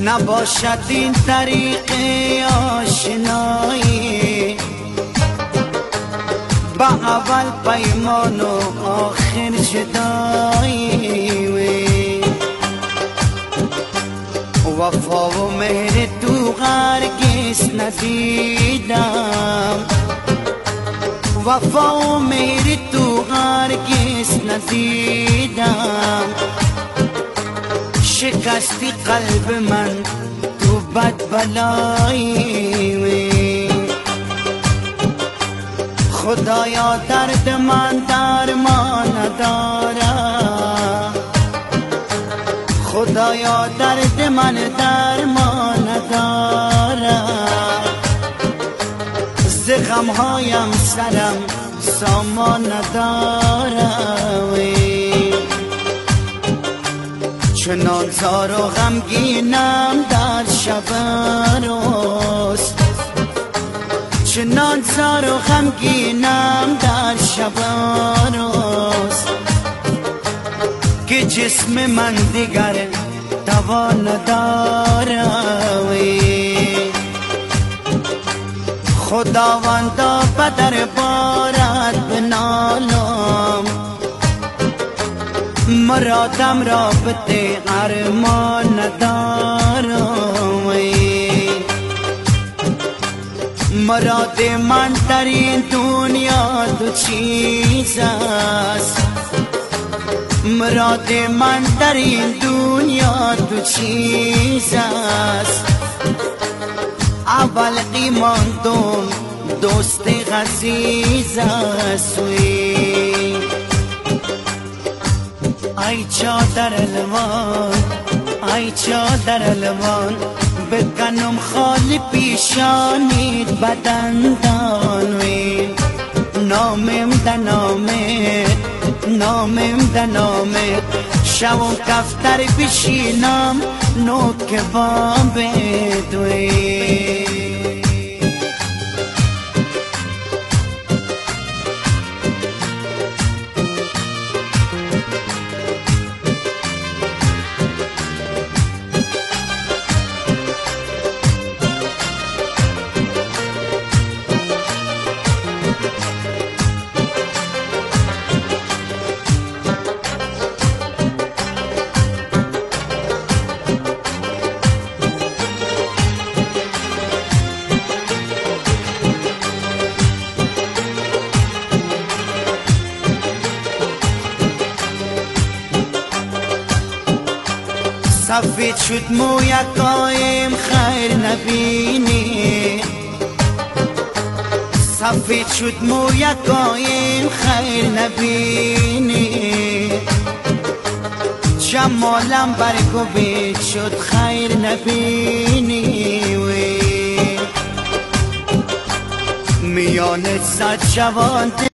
نباشد این طریق آشنایی، با اول پیمان و آخر جدایی. وفا و مهر تو هرگز ندیدم، وفا و مهر تو هرگز ندیدم. شکستی قلب من تو بد بلایی. خدایا درد من درمان ندارم، خدایا درد من درمان ندارم. ز غمهایم سرم سامان ندارم. چنان زار و غمگینم در شب روز، چنان زار و غمگینم در شب روز که جسم من دیگر دوا ندارم. خداوندا بدر بارت بنالم، مرادم را به ارمان ندارم. مراد من در این دنیا دو چیز است، مراد من در این دنیا دو چیز است. اول ایمان دوست عزیز است. ای چادر الوان، ای چادر الوان، بکنم خالی پیشانیت بدندانوی. نامم دنامت، نامم دنامت، شوم کفتر بشینم نوک بابدوی. سفید شد مویکایم خیر نبینی، سفید شد مویکایم خیر نبینی. جمالم برگو بید شد خیر نبینی. میان صد جوان